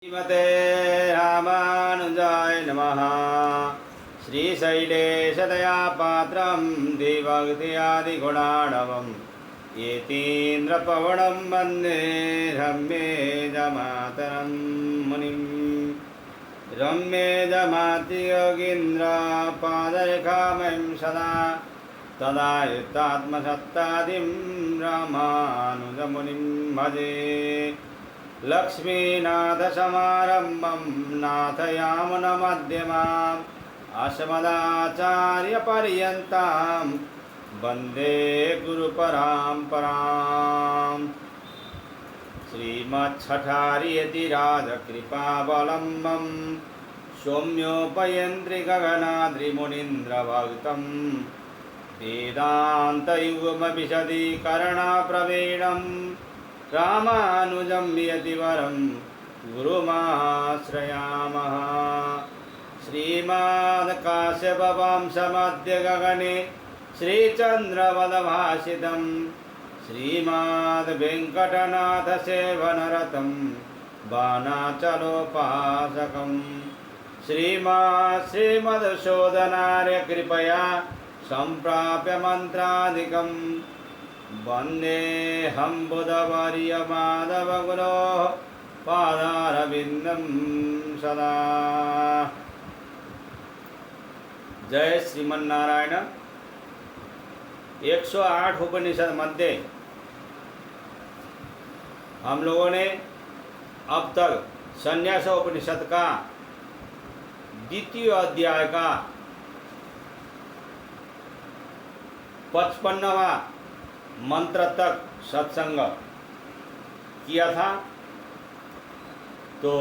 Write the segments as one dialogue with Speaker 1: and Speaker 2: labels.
Speaker 1: श्रीमते रामानुजाय नमः। श्रीशैलेशदयापात्रं दिभक्त्यादिगुणार्णवम् यतीन्द्रपवनं वन्दे रम्येजमातरं मुनिम्। रम्येजमातयोगीन्द्रपादरेखामयं सदा तदा युक्तात्मसत्तादिं रामानुजमुनिं भजे। लक्ष्मीनाथसमारम्भं नाथयामुनमध्यमाम् अस्मदाचार्यपर्यन्तां वन्दे गुरुपरम्पराम्। श्रीमच्छठारियतिराजकृपावलम्बं सौम्योपयन्त्रिगगनाद्रिमुनीन्द्रभक्तं वेदान्तयुगमविशदीकरणप्रवीणं रामानुजं यतिवरं गुरुमाश्रयामः। श्रीमद्काश्यपवंशमद्य गगने श्रीचन्द्रवदभासितं श्रीमद्वेङ्कटनाथसेवनरतं बाणाचलोपासकं श्रीमदशोधनार्यकृपया सम्प्राप्य मन्त्रादिकं वन्देऽहं बुधवर्यमाधवगुरोः पादारविन्दं सदा। जय श्रीमन्नारायण। 108 उपनिषद मध्य हम लोगों ने अब तक संन्यास उपनिषद का द्वितीय अध्याय का 55वां मंत्र तक सत्संग किया था। तो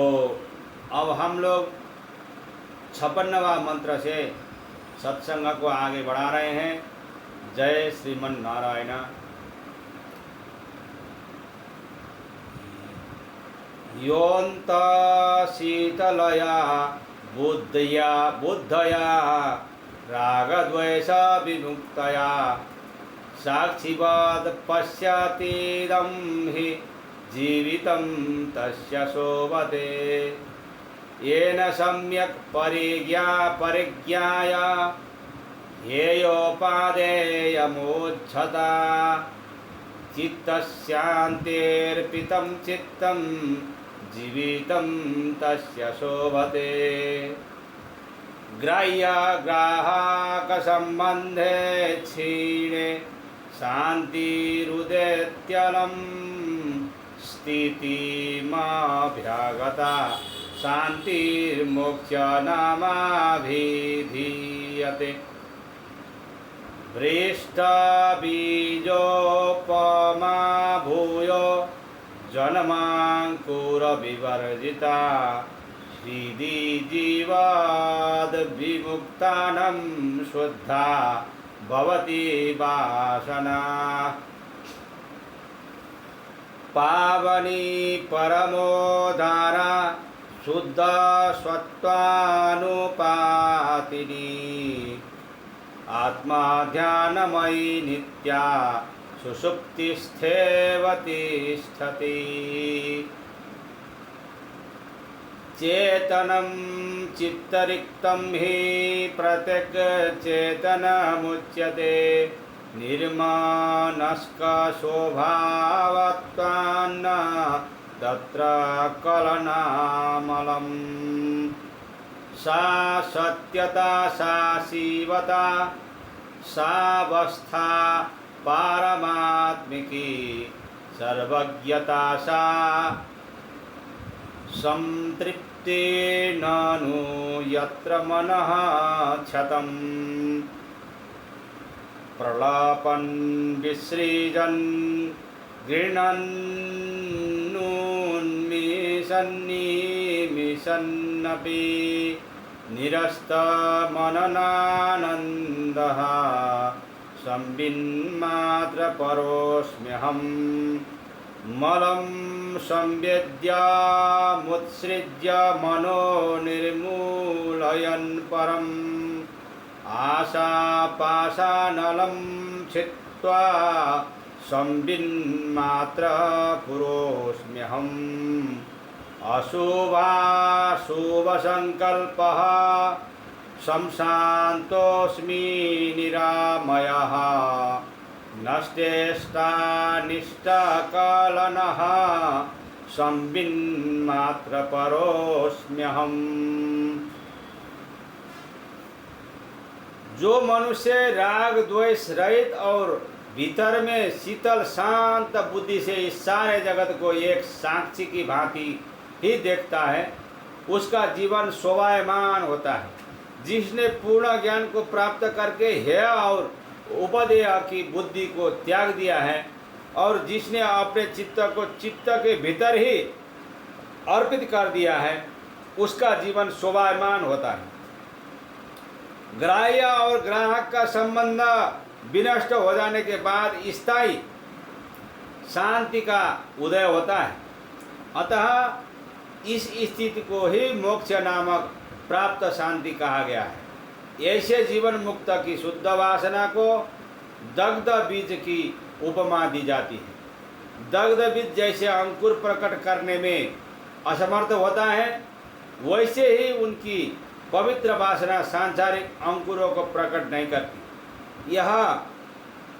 Speaker 1: अब हम लोग 56वां मंत्र से सत्संग को आगे बढ़ा रहे हैं। जय श्रीमन नारायण। योऽन्त शीतलया बुद्धया रागद्वेष विमुक्तया साक्षिवद् पश्यतीदं हि जीवितं तस्य शोभते। येन सम्यक् परिज्ञाय हेयोपादेयमुच्यता चित्तस्यान्तेऽर्पितं चित्तं जीवितं तस्य शोभते। ग्राह्यग्राहकसम्बन्धे क्षीणे शान्तिरुदेत्यलं स्थितिमभ्यागता शान्तिर्मोक्षनामाभिधीयते। भ्रष्टबीजोपमा भूयो जन्माङ्कुरविवर्जिता हृदि जीवाद् विमुक्तानं शुद्धा भवति वासना। पावनी परमोदारा शुद्ध सत्त्वानुपातिनी आत्मा ध्यानमयी नित्या सुषुप्तिस्थेव तिष्ठति। चेतनं चित्तरिक्तं हि प्रत्यक्चेतनमुच्यते। निर्मानस्कशोभावत्वान्न तत्र कलनामलम्। सा सत्यता सा शिवता सावस्था पारमात्मिकी सर्वज्ञता सा संतृप्ति ननु यत्र मनः क्षतम्। प्रलापन् विसृजन् गृह्णन्नुन्मिषन्निमिषन्नपि निरस्तमननानन्दः संविन्मात्रपरोऽस्म्यहम्। मलं संवेद्यामुत्सृज्य मनो निर्मूलयन् परम् आशापाशानलं छित्त्वा संविन्मात्र पुरोऽस्म्यहम्। अशुभाशुभसङ्कल्पः संशान्तोऽस्मि निरामयः नष्टेष्टानिष्टकलनः संविन्मात्रपरोऽस्म्यहम्। जो मनुष्य राग द्वेष रहित और भीतर में शीतल शांत बुद्धि से इस सारे जगत को एक साक्षी की भांति ही देखता है, उसका जीवन शोभायमान होता है। जिसने पूर्ण ज्ञान को प्राप्त करके हेय और उपदेय की बुद्धि को त्याग दिया है और जिसने अपने चित्त को चित्त के भीतर ही अर्पित कर दिया है, उसका जीवन शोभायमान होता है। ग्राह्य और ग्राहक का संबंध विनष्ट हो जाने के बाद स्थायी शांति का उदय होता है। अतः इस स्थिति को ही मोक्ष नामक प्राप्त शांति कहा गया है। ऐसे जीवन मुक्त की शुद्ध वासना को दग्ध बीज की उपमा दी जाती है। दग्ध बीज जैसे अंकुर प्रकट करने में असमर्थ होता है, वैसे ही उनकी पवित्र वासना सांसारिक अंकुरों को प्रकट नहीं करती। यह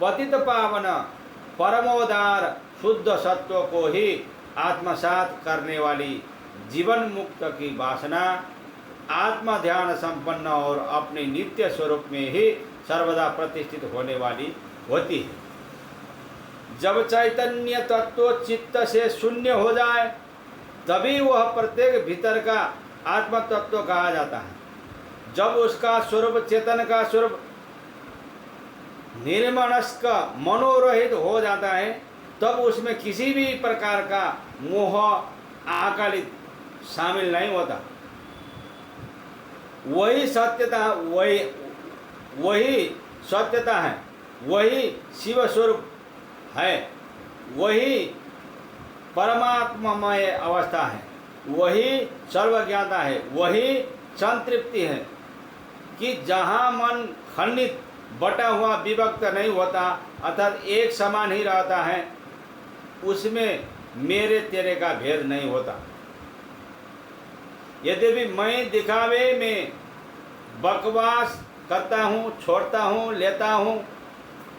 Speaker 1: पतित पावन परमोदार शुद्ध सत्व को ही आत्मसात करने वाली जीवन मुक्त की वासना आत्म ध्यान संपन्न और अपने नित्य स्वरूप में ही सर्वदा प्रतिष्ठित होने वाली होती है। जब चैतन्य तत्व चित्त से शून्य हो जाए तभी वह प्रत्येक भीतर का आत्म तत्व कहा जाता है। जब उसका स्वरूप चेतन का स्वरूप निर्मनस्क मनोरहित हो जाता है तब उसमें किसी भी प्रकार का मोह आकलित शामिल नहीं होता। वही सत्यता वही सत्यता है, वही शिव स्वरूप है, वही परमात्ममय अवस्था है, वही सर्वज्ञाता है, वही संतृप्ति है कि जहाँ मन खंडित बटा हुआ विभक्त नहीं होता अर्थात एक समान ही रहता है, उसमें मेरे तेरे का भेद नहीं होता। यद्यपि मैं दिखावे में बकवास करता हूँ, छोड़ता हूँ, लेता हूँ,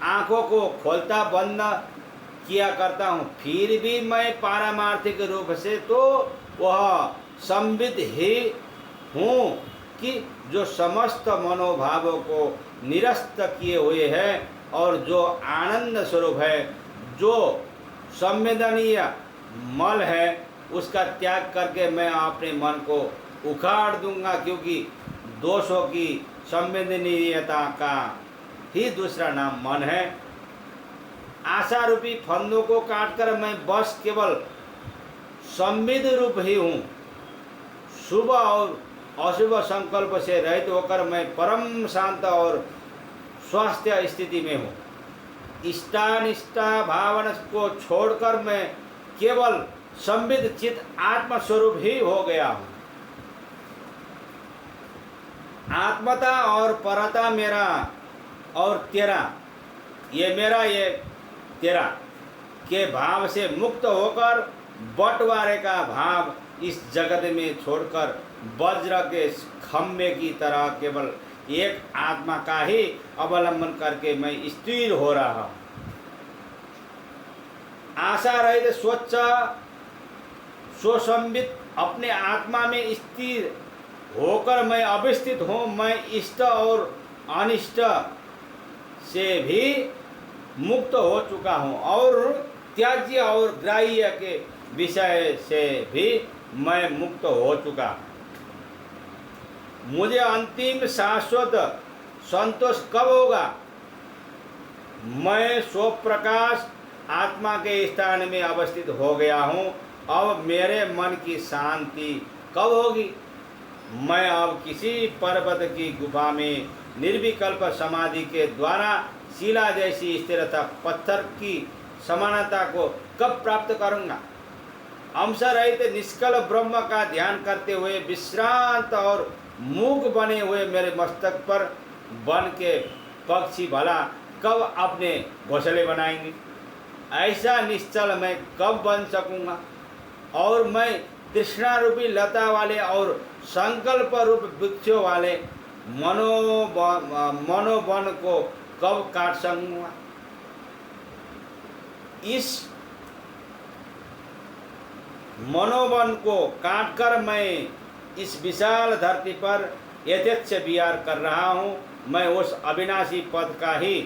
Speaker 1: आँखों को खोलता बंद किया करता हूँ, फिर भी मैं पारमार्थिक रूप से तो वह संविद ही हूँ कि जो समस्त मनोभावों को निरस्त किए हुए है और जो आनंद स्वरूप है, जो संवेदनीय मल है, उसका त्याग करके मैं अपने मन को उखाड़ दूंगा, क्योंकि दोषों की संवेदनीयता का ही दूसरा नाम मन है। आशा रूपी फंदों को काटकर मैं बस केवल संविद रूप ही हूँ। शुभ और अशुभ संकल्प से रहित होकर मैं परम शांत और स्वस्थ स्थिति में हूँ। इष्टानिष्टा भावना को छोड़कर मैं केवल संविद चित आत्मस्वरूप ही हो गया हूँ। आत्मता और परता मेरा और तेरा, ये मेरा ये तेरा के भाव से मुक्त होकर बंटवारे का भाव इस जगत में छोड़कर वज्र के खम्भे की तरह केवल एक आत्मा का ही अवलंबन करके मैं स्थिर हो रहा हूँ। आशा रहित स्वच्छ सुसंवित अपने आत्मा में स्थिर होकर मैं अवस्थित हूँ। मैं इष्ट और अनिष्ट से भी मुक्त हो चुका हूँ और त्याज्य और ग्राह्य के विषय से भी मैं मुक्त हो चुका। मुझे अंतिम शाश्वत संतोष कब होगा? मैं स्वप्रकाश आत्मा के स्थान में अवस्थित हो गया हूँ। अब मेरे मन की शांति कब होगी? मैं अब किसी पर्वत की गुफा में निर्विकल्प समाधि के द्वारा शिला जैसी स्थिरता, पत्थर की समानता को कब प्राप्त करूँगा? अंश रहित निष्कल ब्रह्म का ध्यान करते हुए विश्रांत और मूक बने हुए मेरे मस्तक पर बन के पक्षी भला कब अपने घोंसले बनाएंगे? ऐसा निश्चल मैं कब बन सकूँगा? और मैं तृष्णा रूपी लता वाले और संकल्प रूप वृक्षों वाले मनोवन को कब काट सकूंगा? इस मनोवन को काटकर मैं इस विशाल धरती पर यथेच्छ विहार कर रहा हूँ। मैं उस अविनाशी पद का ही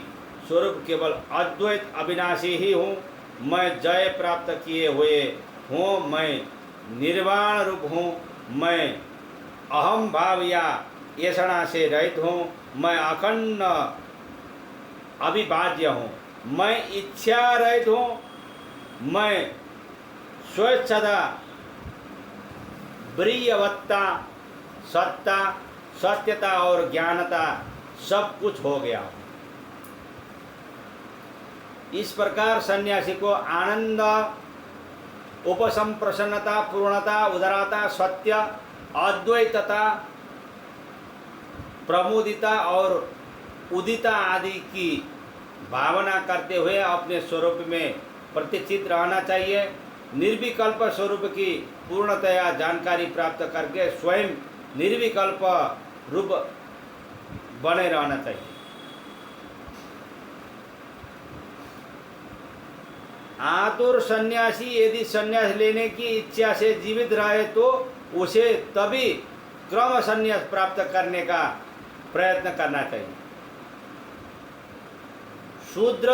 Speaker 1: स्वरूप केवल अद्वैत अविनाशी ही हूँ। मैं जय प्राप्त किए हुए हूँ। मैं निर्वाण रूप हूँ। मैं अहम भाव या येषणा से रहित हूँ। मैं अखंड अविभाज्य हूँ। मैं इच्छा रहित हूँ। मैं स्वेच्छा ब्रियवत्ता सत्ता सत्यता और ज्ञानता सब कुछ हो गया। इस प्रकार सन्यासी को आनंद, उपशम, प्रसन्नता, पूर्णता, उदारता, सत्य, अद्वैतता, प्रमुदिता और उदिता आदि की भावना करते हुए अपने स्वरूप में प्रतिष्ठित रहना चाहिए। निर्विकल्प स्वरूप की पूर्णतया जानकारी प्राप्त करके स्वयं निर्विकल्प रूप बने रहना चाहिए। आतुर सन्यासी यदि संन्यास लेने की इच्छा से जीवित रहे तो उसे तभी क्रम संन्यास प्राप्त करने का प्रयत्न करना चाहिए। शूद्र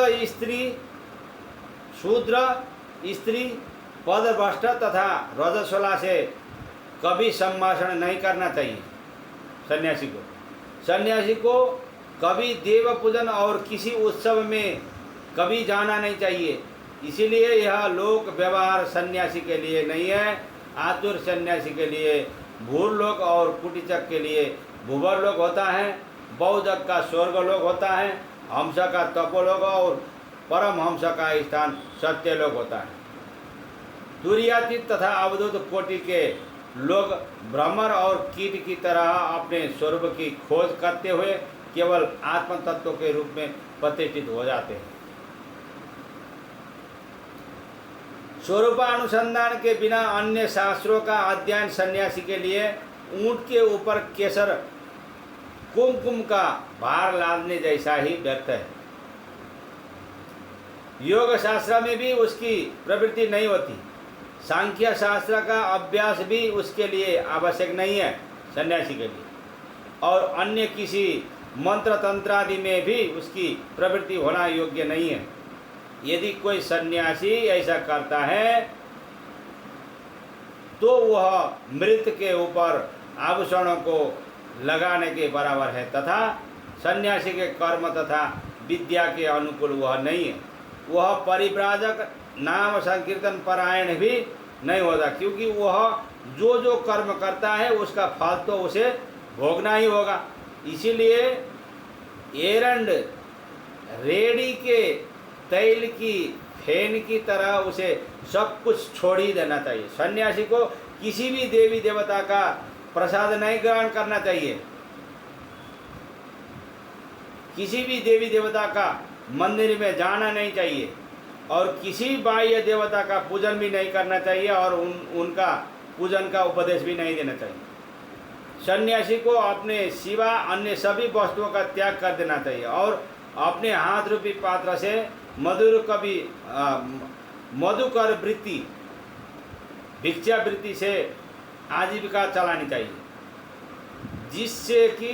Speaker 1: स्त्री पदभ्रष्ट तथा रजस्वला से कभी संभाषण नहीं करना चाहिए। सन्यासी को कभी देव पूजन और किसी उत्सव में कभी जाना नहीं चाहिए। इसीलिए यह लोक व्यवहार सन्यासी के लिए नहीं है। आतुर सन्यासी के लिए भूलोक और कुटीचक के लिए भूवर्लोक होता है। बौद्धक का स्वर्गलोक होता है। हंस का तपोलोक और परम हंस का स्थान सत्यलोक होता है। तुरीयातीत तथा अवधूत कोटि के लोग भ्रमर और कीट की तरह अपने स्वरूप की खोज करते हुए केवल आत्म तत्व के रूप में प्रतिष्ठित हो जाते हैं। स्वरूपानुसंधान के बिना अन्य शास्त्रों का अध्ययन सन्यासी के लिए ऊंट के ऊपर केसर कुमकुम का भार लादने जैसा ही व्यर्थ है। योग शास्त्र में भी उसकी प्रवृत्ति नहीं होती। सांख्य शास्त्र का अभ्यास भी उसके लिए आवश्यक नहीं है सन्यासी के लिए। और अन्य किसी मंत्र तंत्र आदि में भी उसकी प्रवृत्ति होना योग्य नहीं है। यदि कोई सन्यासी ऐसा करता है तो वह मृत के ऊपर आभूषणों को लगाने के बराबर है तथा सन्यासी के कर्म तथा विद्या के अनुकूल वह नहीं है। वह परिव्राजक नाम संकीर्तन परायण भी नहीं होता, क्योंकि वह जो जो कर्म करता है उसका फल तो उसे भोगना ही होगा। इसीलिए एरंड रेड़ी के तैल की फेन की तरह उसे सब कुछ छोड़ ही देना चाहिए। सन्यासी को किसी भी देवी देवता का प्रसाद नहीं ग्रहण करना चाहिए। किसी भी देवी देवता का मंदिर में जाना नहीं चाहिए और किसी बाह्य देवता का पूजन भी नहीं करना चाहिए और उनका पूजन का उपदेश भी नहीं देना चाहिए। सन्यासी को अपने सिवा अन्य सभी वस्तुओं का त्याग कर देना चाहिए और अपने हाथ रूपी पात्र से मधुकर वृत्ति भिक्षा वृत्ति से आजीविका चलानी चाहिए, जिससे कि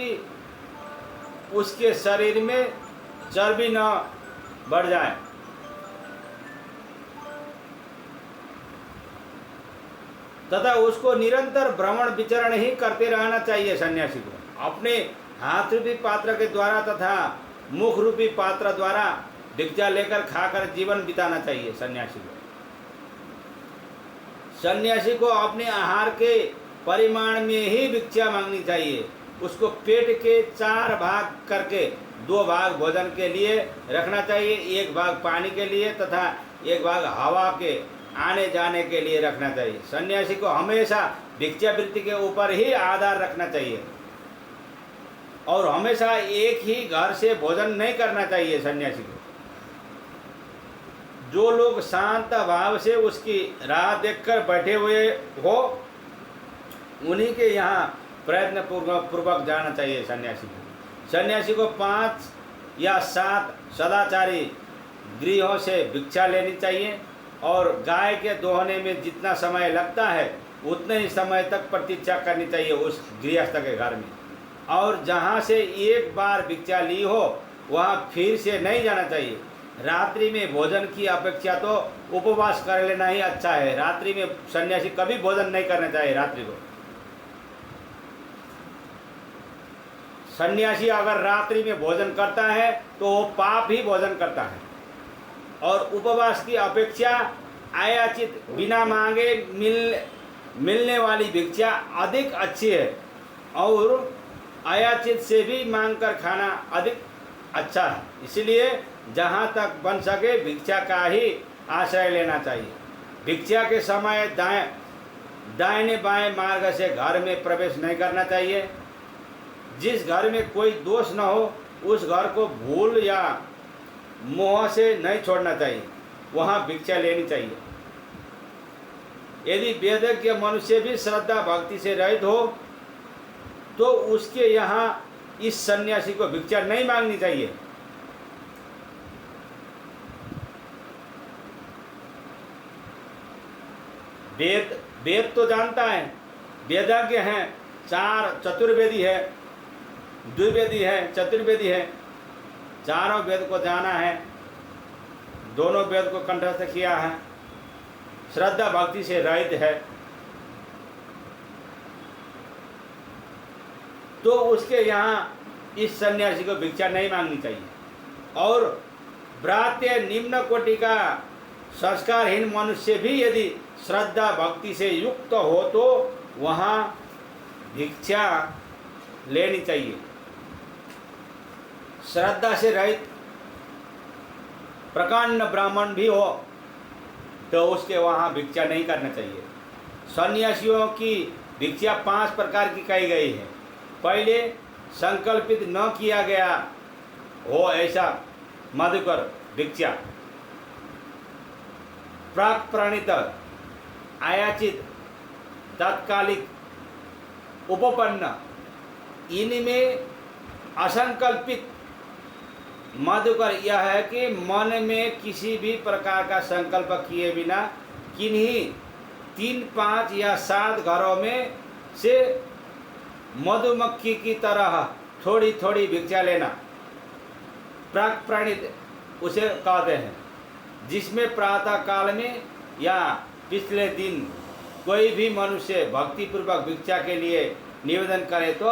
Speaker 1: उसके शरीर में चर्बी न बढ़ जाए। तथा उसको निरंतर भ्रमण विचरण ही करते रहना चाहिए। सन्यासी को अपने हाथ रूपी पात्र के द्वारा तथा मुख रूपी पात्र द्वारा भिक्षा लेकर खाकर जीवन बिताना चाहिए। सन्यासी को अपने आहार के परिमाण में ही भिक्षा मांगनी चाहिए। उसको पेट के 4 भाग करके 2 भाग भोजन के लिए रखना चाहिए, 1 भाग पानी के लिए तथा 1 भाग हवा के आने जाने के लिए रखना चाहिए। सन्यासी को हमेशा भिक्षावृत्ति के ऊपर ही आधार रखना चाहिए और हमेशा एक ही घर से भोजन नहीं करना चाहिए। सन्यासी को जो लोग शांत भाव से उसकी राह देखकर बैठे हुए हो उन्हीं के यहाँ प्रयत्न पूर्वक जाना चाहिए सन्यासी को। सन्यासी को 5 या 7 सदाचारी गृहों से भिक्षा लेनी चाहिए और गाय के दोहने में जितना समय लगता है उतने ही समय तक प्रतीक्षा करनी चाहिए उस गृहस्थ के घर में। और जहाँ से एक बार भिक्षा ली हो वहाँ फिर से नहीं जाना चाहिए। रात्रि में भोजन की अपेक्षा तो उपवास कर लेना ही अच्छा है। रात्रि में सन्यासी कभी भोजन नहीं करना चाहिए। रात्रि को सन्यासी अगर रात्रि में भोजन करता है तो वो पाप ही भोजन करता है। और उपवास की अपेक्षा आयाचित बिना मांगे मिलने वाली भिक्षा अधिक अच्छी है और आयाचित से भी मांगकर खाना अधिक अच्छा है। इसलिए जहाँ तक बन सके भिक्षा का ही आश्रय लेना चाहिए। भिक्षा के समय दाहिने बाएं मार्ग से घर में प्रवेश नहीं करना चाहिए। जिस घर में कोई दोष न हो उस घर को भूल या मोह से नहीं छोड़ना चाहिए, वहाँ भिक्षा लेनी चाहिए। यदि वेदज्ञ मनुष्य भी श्रद्धा भक्ति से रहित हो तो उसके यहाँ इस सन्यासी को भिक्षा नहीं मांगनी चाहिए। वेद तो जानता है, वेदज्ञ हैं, 4 चतुर्वेदी है, द्विवेदी है, चतुर्वेदी है, चारों वेद को जाना है, दोनों वेद को कंठस्थ किया है, श्रद्धा भक्ति से रहित है, तो उसके यहाँ इस सन्यासी को भिक्षा नहीं मांगनी चाहिए। और भ्रात्य निम्न कोटि का संस्कारहीन मनुष्य भी यदि श्रद्धा भक्ति से युक्त हो तो वहाँ भिक्षा लेनी चाहिए। श्रद्धा से रहित प्रकांड ब्राह्मण भी हो तो उसके वहाँ भिक्षा नहीं करना चाहिए। सन्यासियों की भिक्षा 5 प्रकार की कही गई है। पहले संकल्पित न किया गया हो ऐसा मधुकर भिक्षा, प्राक प्रणीत, आयाचित, तात्कालिक, उपपन्न। इनमें असंकल्पित मधुकर यह है कि मन में किसी भी प्रकार का संकल्प किए बिना किन्हीं 3, 5 या 7 घरों में से मधुमक्खी की तरह थोड़ी थोड़ी भिक्षा लेना प्राक प्रणीत उसे कहते हैं, जिसमें प्रातः काल में या पिछले दिन कोई भी मनुष्य भक्तिपूर्वक भिक्षा के लिए निवेदन करे तो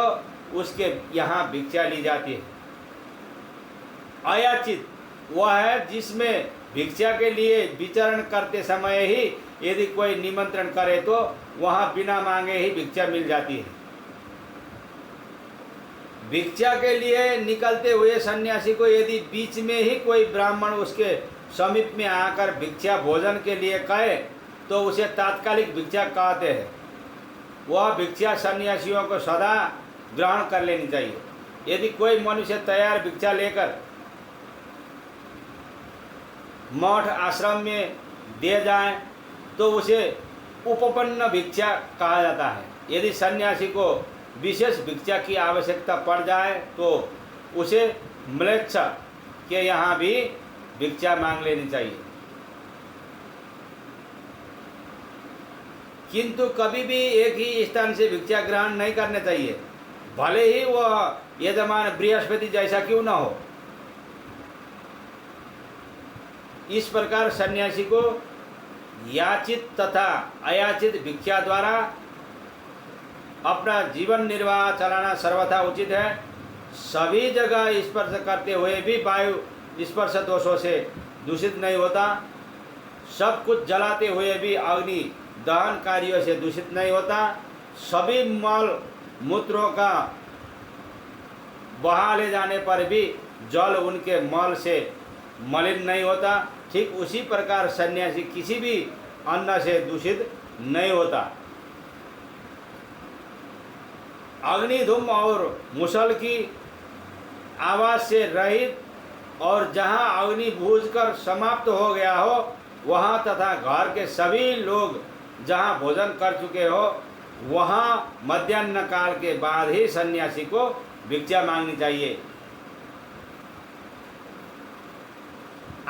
Speaker 1: उसके यहाँ भिक्षा ली जाती है। अयाचित वह है जिसमें भिक्षा के लिए विचरण करते समय ही यदि कोई निमंत्रण करे तो वहाँ बिना मांगे ही भिक्षा मिल जाती है। भिक्षा के लिए निकलते हुए सन्यासी को यदि बीच में ही कोई ब्राह्मण उसके समीप में आकर भिक्षा भोजन के लिए कहे तो उसे तात्कालिक भिक्षा कहते हैं। वह भिक्षा सन्यासियों को सदा ग्रहण कर लेनी चाहिए। यदि कोई मनुष्य तैयार भिक्षा लेकर मठ आश्रम में दे जाए तो उसे उपपन्न भिक्षा कहा जाता है। यदि सन्यासी को विशेष भिक्षा की आवश्यकता पड़ जाए तो उसे म्लेच्छ के यहाँ भी भिक्षा मांग लेनी चाहिए। किंतु कभी भी एक ही स्थान से भिक्षा ग्रहण नहीं करना चाहिए, भले ही वह यजमान बृहस्पति जैसा क्यों न हो। इस प्रकार सन्यासी को याचित तथा अयाचित भिक्षा द्वारा अपना जीवन निर्वाह चलाना सर्वथा उचित है। सभी जगह स्पर्श करते हुए भी वायु स्पर्श दोषों से दूषित नहीं होता। सब कुछ जलाते हुए भी अग्नि दहन कार्यों से दूषित नहीं होता। सभी मल मूत्रों का बहा ले जाने पर भी जल उनके मल से मलिन नहीं होता। ठीक उसी प्रकार सन्यासी किसी भी अन्न से दूषित नहीं होता। अग्नि धूम और मुसल की आवाज़ से रहित और जहाँ अग्नि बूझकर समाप्त हो गया हो वहाँ तथा घर के सभी लोग जहाँ भोजन कर चुके हो वहाँ मध्याह्न काल के बाद ही सन्यासी को भिक्षा मांगनी चाहिए।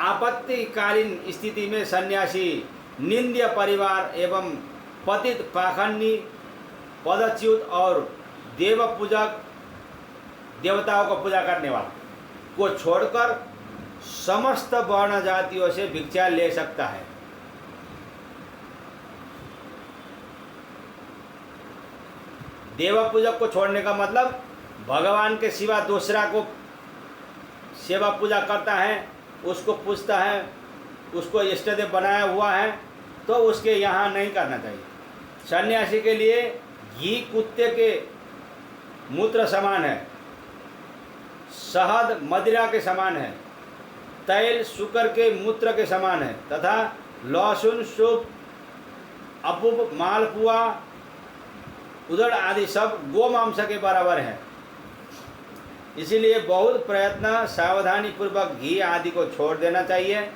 Speaker 1: आपत्तिकालीन स्थिति में सन्यासी निंद्य परिवार एवं पतित पाखंडी पदच्युत और देव पूजक देवताओं को पूजा करने वाला को छोड़कर समस्त वर्ण जातियों से भिक्षा ले सकता है। देव पूजक को छोड़ने का मतलब भगवान के सिवा दूसरा को सेवा पूजा करता है, उसको पूजता है, उसको इष्टदेव बनाया हुआ है, तो उसके यहाँ नहीं करना चाहिए। सन्यासी के लिए घी कुत्ते के मूत्र समान है, शहद मदिरा के समान है, तैल शुकर के मूत्र के समान है तथा लहसुन सूप अपूप मालपुआ उदड़ आदि सब गोमांस के बराबर है। इसीलिए बहुत प्रयत्न सावधानी पूर्वक घी आदि को छोड़ देना चाहिए।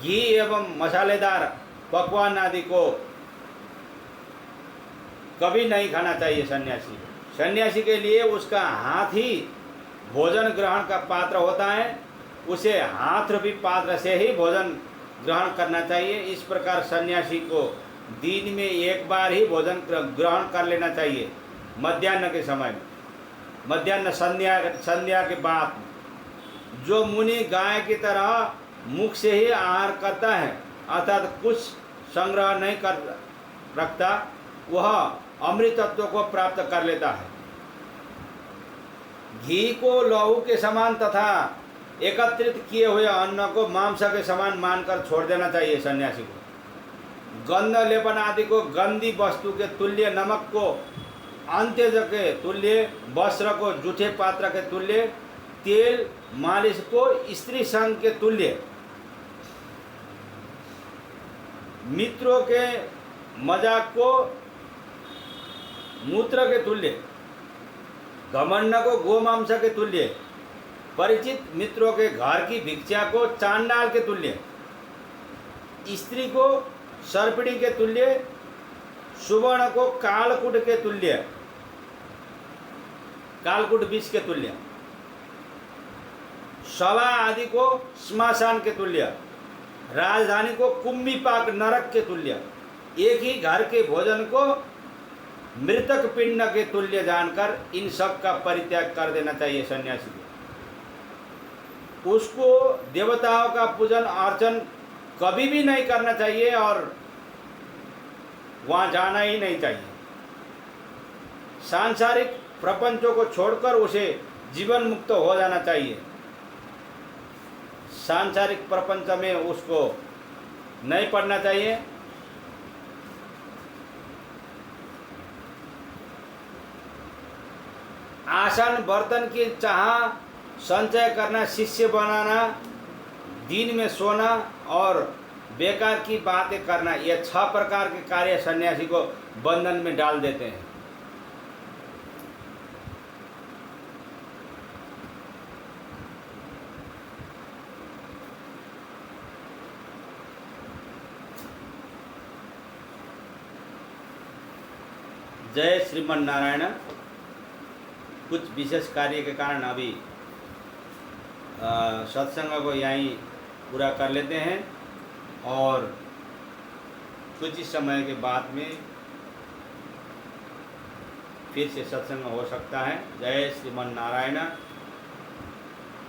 Speaker 1: घी एवं मसालेदार पकवान आदि को कभी नहीं खाना चाहिए। सन्यासी के लिए उसका हाथ ही भोजन ग्रहण का पात्र होता है, उसे हाथ रूपी पात्र से ही भोजन ग्रहण करना चाहिए। इस प्रकार सन्यासी को दिन में एक बार ही भोजन ग्रहण कर लेना चाहिए, मध्याह्न के समय में, मध्याह्न संध्या के बाद। जो मुनि गाय की तरह मुख से ही आहार करता है अर्थात कुछ संग्रह नहीं कर रखता, वह अमृतत्व को प्राप्त कर लेता है। घी को लहू के समान तथा एकत्रित किए हुए अन्न को मांस के समान मानकर छोड़ देना चाहिए सन्यासी को। गंध लेपन आदि को गंदी वस्तु के तुल्य, नमक को अंत्यज के तुल्य, वस्त्र को जूठे पात्र के तुल्य, तेल मालिश को स्त्री संग के तुल्य, मित्रों के मजाक को मूत्र के तुल्य, घमंड को गोमांस के तुल्य, परिचित मित्रों के घर की भिक्षा को चांडाल के तुल्य, स्त्री को सर्पिणी के तुल्य, सुवर्ण को कालकूट के तुल्य, कालकूट विष के तुल्य, सभा आदि को श्मशान के तुल्य, राजधानी को कुम्भीपाक नरक के तुल्य, एक ही घर के भोजन को मृतक पिंड के तुल्य जानकर इन सब का परित्याग कर देना चाहिए सन्यासी को। उसको देवताओं का पूजन अर्चन कभी भी नहीं करना चाहिए और वहाँ जाना ही नहीं चाहिए। सांसारिक प्रपंचों को छोड़कर उसे जीवन मुक्त हो जाना चाहिए। सांसारिक प्रपंच में उसको नहीं पढ़ना चाहिए। आसन बर्तन की चाह, संचय करना, शिष्य बनाना, दिन में सोना और बेकार की बातें करना, ये 6 प्रकार के कार्य सन्यासी को बंधन में डाल देते हैं। जय श्रीमन नारायण। कुछ विशेष कार्य के कारण अभी सत्संग को यहीं पूरा कर लेते हैं और कुछ ही समय के बाद में फिर से सत्संग हो सकता है। जय श्रीमन नारायण।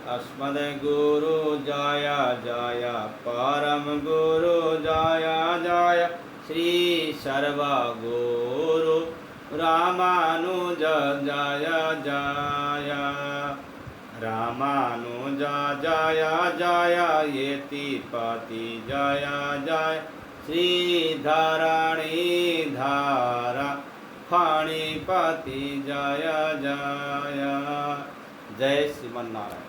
Speaker 1: अस्मद गुरु जय जय, परम गुरु जय जय, श्री सर्व गुरु रामानुज जय जय, रामानुज जय जय, येति पति जय जय, श्री धरणी धारा फणिपति जय जय। जय श्रीमन नारायण।